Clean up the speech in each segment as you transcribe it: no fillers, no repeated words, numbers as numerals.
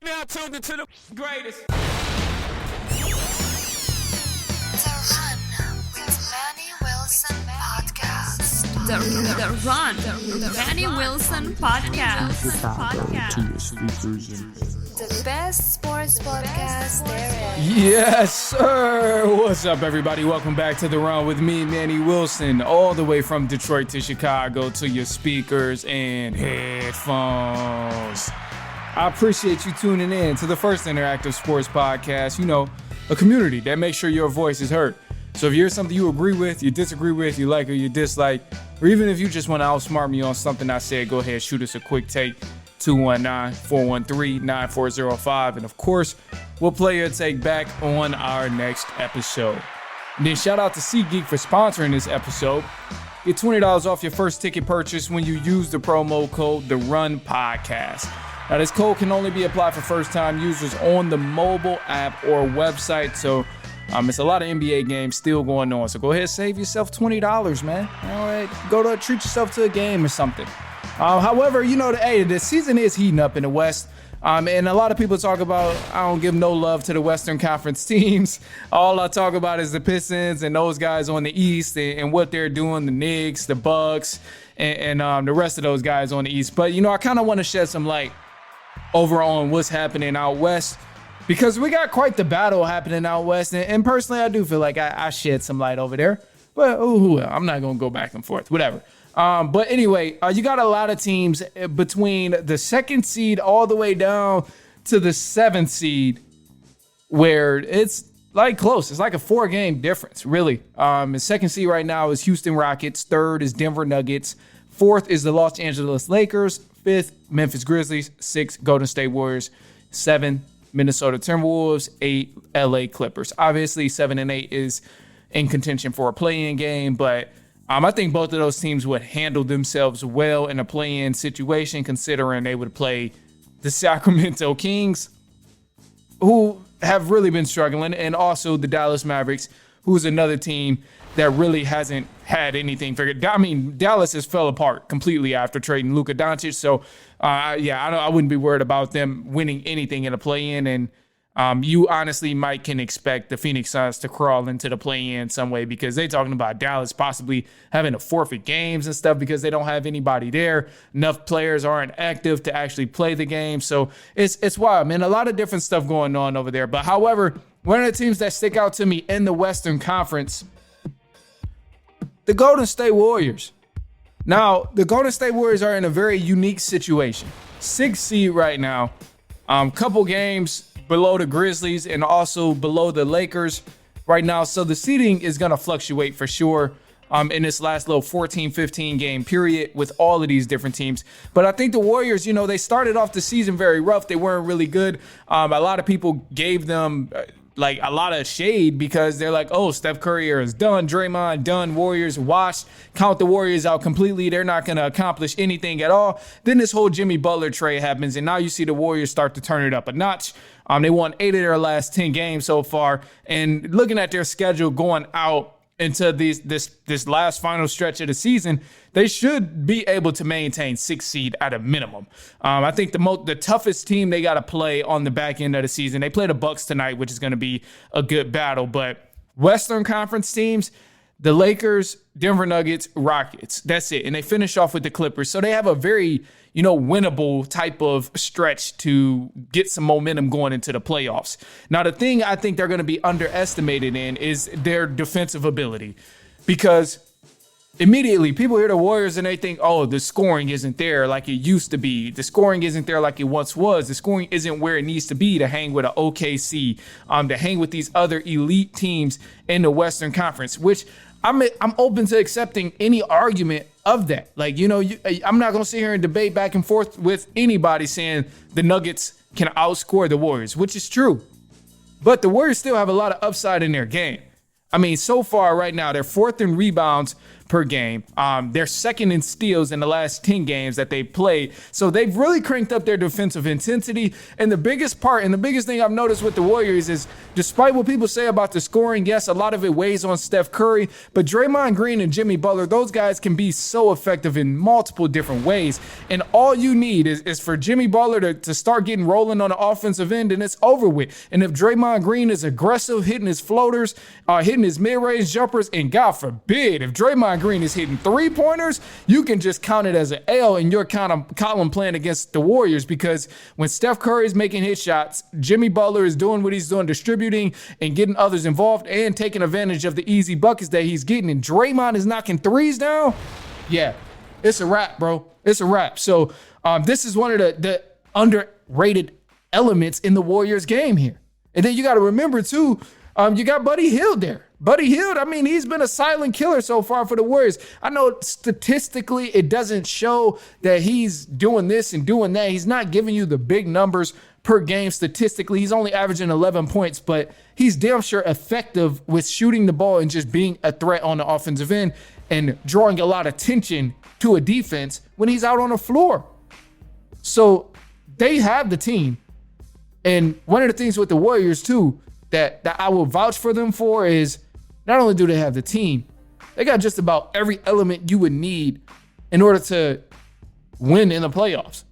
Now tuned into the greatest. The Run with Manny Wilson podcast. The Run with Manny Wilson podcast. The best sports podcast there is. Yes, sir. What's up, everybody? Welcome back to The Run with me, Manny Wilson, all the way from Detroit to Chicago to your speakers and headphones. I appreciate you tuning in to the first interactive sports podcast, a community that makes sure your voice is heard. So if you're something you agree with, you disagree with, you like or you dislike, or even if you just want to outsmart me on something I said, go ahead, shoot us a quick take, 219-413-9405. And of course, we'll play your take back on our next episode. And then shout out to SeatGeek for sponsoring this episode. Get $20 off your first ticket purchase when you use the promo code TheRunPodcast. Now, this code can only be applied for first-time users on the mobile app or website. So, it's a lot of NBA games still going on. So go ahead, save yourself $20, man. All right, treat yourself to a game or something. However, the season is heating up in the West. And a lot of people talk about, I don't give no love to the Western Conference teams. All I talk about is the Pistons and those guys on the East and what they're doing, the Knicks, the Bucks, and the rest of those guys on the East. But, I kind of want to shed some light over on what's happening out West, because we got quite the battle happening out West. And personally, I do feel like I shed some light over there. But I'm not going to go back and forth, whatever. But anyway, you got a lot of teams between the second seed all the way down to the seventh seed where it's like close. It's like a 4-game difference, really. The second seed right now is Houston Rockets. Third is Denver Nuggets. Fourth is the Los Angeles Lakers. Fifth, Memphis Grizzlies. Sixth, Golden State Warriors. 7, Minnesota Timberwolves. 8, LA Clippers. Obviously, 7 and 8 is in contention for a play-in game, but I think both of those teams would handle themselves well in a play-in situation, considering they would play the Sacramento Kings, who have really been struggling, and also the Dallas Mavericks, who's another team that really hasn't had anything figured. I mean, Dallas has fell apart completely after trading Luka Doncic. So, I wouldn't be worried about them winning anything in a play-in. And you honestly can expect the Phoenix Suns to crawl into the play-in some way, because they're talking about Dallas possibly having to forfeit games and stuff because they don't have anybody there. Enough players aren't active to actually play the game. So it's wild, man. A lot of different stuff going on over there. But however, one of the teams that stick out to me in the Western Conference, the Golden State Warriors. Now, the Golden State Warriors are in a very unique situation. 6th seed right now. Couple games below the Grizzlies and also below the Lakers right now. So the seeding is going to fluctuate for sure in this last little 14-15 game period with all of these different teams. But I think the Warriors, they started off the season very rough. They weren't really good. A lot of people gave them a lot of shade because they're like, oh, Steph Curry is done, Draymond done, Warriors washed, count the Warriors out completely. They're not going to accomplish anything at all. Then this whole Jimmy Butler trade happens, and now you see the Warriors start to turn it up a notch. They won 8 of their last 10 games so far, and looking at their schedule going out into this last final stretch of the season, they should be able to maintain 6th seed at a minimum. I think the toughest team they got to play on the back end of the season, they play the Bucks tonight, which is going to be a good battle. But Western Conference teams, the Lakers, Denver Nuggets, Rockets, that's it. And they finish off with the Clippers. So they have a very, winnable type of stretch to get some momentum going into the playoffs. Now, the thing I think they're going to be underestimated in is their defensive ability, because immediately people hear the Warriors and they think, oh, the scoring isn't there like it used to be. The scoring isn't there like it once was. The scoring isn't where it needs to be to hang with an OKC, to hang with these other elite teams in the Western Conference, which I'm open to accepting any argument of that. I'm not going to sit here and debate back and forth with anybody saying the Nuggets can outscore the Warriors, which is true. But the Warriors still have a lot of upside in their game. I mean, so far right now, they're 4th in rebounds per game. They're second in steals in the last 10 games that they played. So they've really cranked up their defensive intensity. And the biggest part and the biggest thing I've noticed with the Warriors is, despite what people say about the scoring, yes, a lot of it weighs on Steph Curry, but Draymond Green and Jimmy Butler, those guys can be so effective in multiple different ways. And all you need is for Jimmy Butler to start getting rolling on the offensive end, and it's over with. And if Draymond Green is aggressive, hitting his floaters, hitting his mid-range jumpers, and God forbid, if Draymond Green is hitting three-pointers, you can just count it as an L in your column playing against the Warriors, because when Steph Curry is making his shots, Jimmy Butler is doing what he's doing, distributing and getting others involved and taking advantage of the easy buckets that he's getting, and Draymond is knocking threes down, yeah, it's a wrap, bro. It's a wrap. So this is one of the underrated elements in the Warriors game here. And then you got to remember, too, you got Buddy Hield there. Buddy Hield, I mean, he's been a silent killer so far for the Warriors. I know statistically it doesn't show that he's doing this and doing that. He's not giving you the big numbers per game statistically. He's only averaging 11 points, but he's damn sure effective with shooting the ball and just being a threat on the offensive end and drawing a lot of attention to a defense when he's out on the floor. So they have the team. And one of the things with the Warriors, too, that I will vouch for them for is, not only do they have the team, they got just about every element you would need in order to win in the playoffs.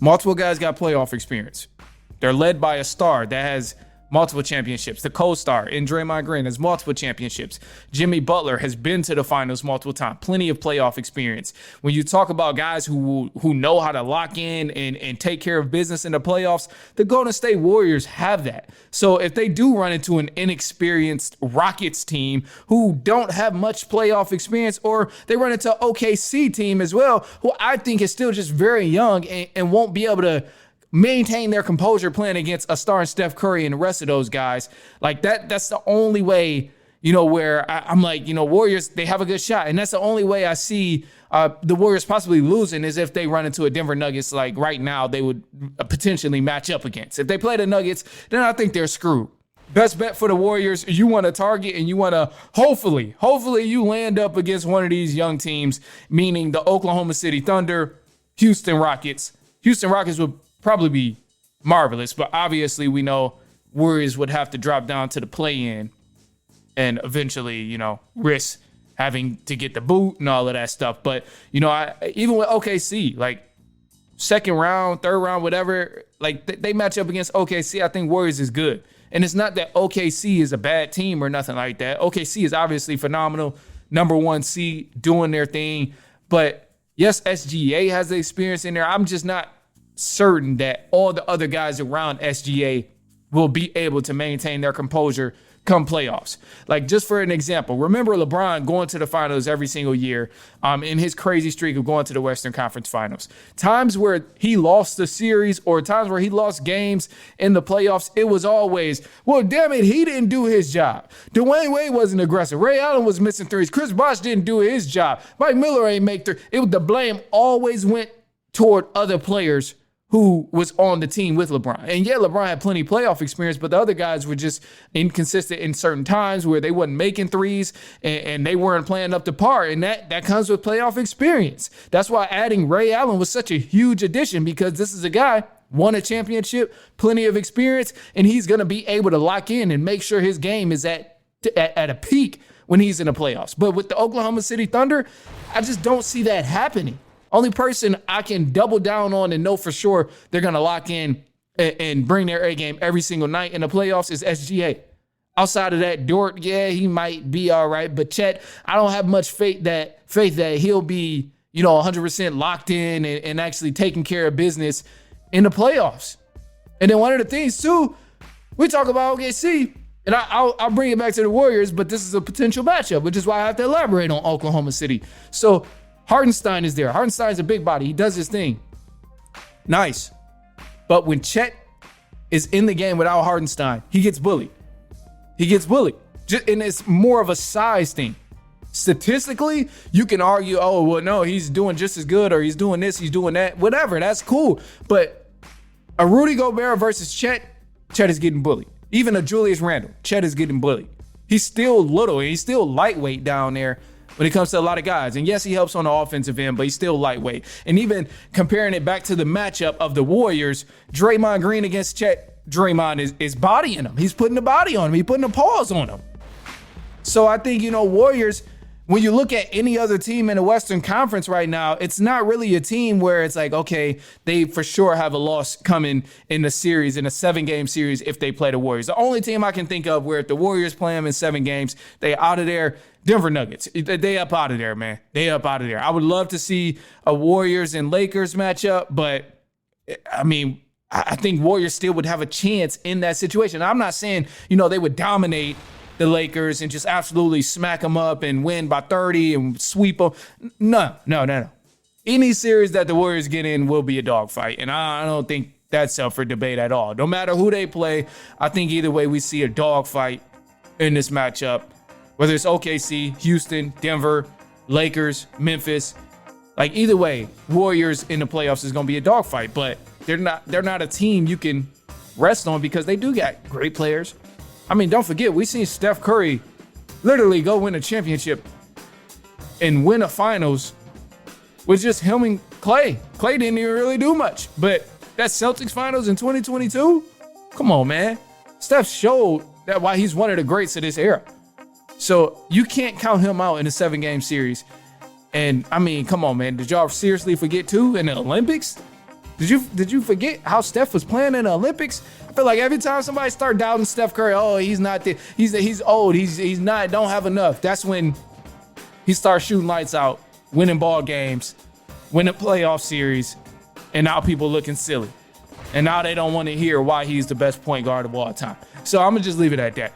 Multiple guys got playoff experience. They're led by a star that has multiple championships. The co-star in Draymond Green has multiple championships. Jimmy Butler has been to the finals multiple times. Plenty of playoff experience. When you talk about guys who know how to lock in and take care of business in the playoffs, the Golden State Warriors have that. So if they do run into an inexperienced Rockets team who don't have much playoff experience, or they run into an OKC team as well, who I think is still just very young and won't be able to maintain their composure playing against a star in Steph Curry and the rest of those guys, like that's the only way, where I'm like, Warriors, they have a good shot. And that's the only way I see the Warriors possibly losing, is if they run into a Denver Nuggets like right now they would potentially match up against. If they play the Nuggets, then I think they're screwed. Best bet for the Warriors, you want to target and you want to hopefully you land up against one of these young teams, meaning the Oklahoma City Thunder, Houston Rockets. Houston Rockets would probably be marvelous, but obviously we know Warriors would have to drop down to the play-in and eventually, risk having to get the boot and all of that stuff. But, even with OKC, like second round, third round, whatever, like they match up against OKC, I think Warriors is good. And it's not that OKC is a bad team or nothing like that. OKC is obviously phenomenal, number one seed, doing their thing. But yes, SGA has the experience in there. I'm just not certain that all the other guys around SGA will be able to maintain their composure come playoffs. Like, just for an example, remember LeBron going to the finals every single year in his crazy streak of going to the Western Conference Finals. Times where he lost the series or times where he lost games in the playoffs, it was always, well, damn it, he didn't do his job. Dwayne Wade wasn't aggressive. Ray Allen was missing threes. Chris Bosh didn't do his job. Mike Miller ain't make three. The blame always went toward other players who was on the team with LeBron. And yeah, LeBron had plenty of playoff experience, but the other guys were just inconsistent in certain times where they wasn't making threes and they weren't playing up to par. And that comes with playoff experience. That's why adding Ray Allen was such a huge addition, because this is a guy, won a championship, plenty of experience, and he's going to be able to lock in and make sure his game is at a peak when he's in the playoffs. But with the Oklahoma City Thunder, I just don't see that happening. Only person I can double down on and know for sure they're going to lock in and bring their A game every single night in the playoffs is SGA. Outside of that, Dort, yeah, he might be all right. But Chet, I don't have much faith that he'll be, 100% locked in and actually taking care of business in the playoffs. And then one of the things, too, we talk about OKC, and I'll bring it back to the Warriors, but this is a potential matchup, which is why I have to elaborate on Oklahoma City. So Hartenstein is there. Hartenstein's a big body. He does his thing. Nice. But when Chet is in the game without Hartenstein, he gets bullied. And it's more of a size thing. Statistically, you can argue, oh, well, no, he's doing just as good, or he's doing this, he's doing that, whatever. That's cool. But a Rudy Gobert versus Chet is getting bullied. Even a Julius Randle, Chet is getting bullied. He's still little. He's still lightweight down there. when it comes to a lot of guys. And yes, he helps on the offensive end, but he's still lightweight. And even comparing it back to the matchup of the Warriors, Draymond Green against Chet, Draymond is bodying him. He's putting the body on him. He's putting the paws on him. So I think, Warriors, when you look at any other team in the Western Conference right now, it's not really a team where it's like, okay, they for sure have a loss coming in the series, in a 7-game series if they play the Warriors. The only team I can think of where if the Warriors play them in 7 games, they out of there, Denver Nuggets. They up out of there, man. They up out of there. I would love to see a Warriors and Lakers matchup, but I mean, I think Warriors still would have a chance in that situation. I'm not saying, they would dominate the Lakers and just absolutely smack them up and win by 30 and sweep them. No. Any series that the Warriors get in will be a dogfight, and I don't think that's up for debate at all. No matter who they play, I think either way we see a dogfight in this matchup, whether it's OKC, Houston, Denver, Lakers, Memphis. Like either way, Warriors in the playoffs is going to be a dogfight, but they're not a team you can rest on because they do got great players. I mean, don't forget, we seen Steph Curry literally go win a championship and win a finals with just him and Clay. Clay didn't even really do much. But that Celtics finals in 2022? Come on, man. Steph showed that why he's one of the greats of this era. So you can't count him out in a 7-game series. And, I mean, come on, man. Did y'all seriously forget, too, in the Olympics? Did you forget how Steph was playing in the Olympics? I feel like every time somebody start doubting Steph Curry, oh, he's not there. He's old. He's not, don't have enough. That's when he starts shooting lights out, winning ball games, winning playoff series, and now people looking silly. And now they don't want to hear why he's the best point guard of all time. So I'm going to just leave it at that.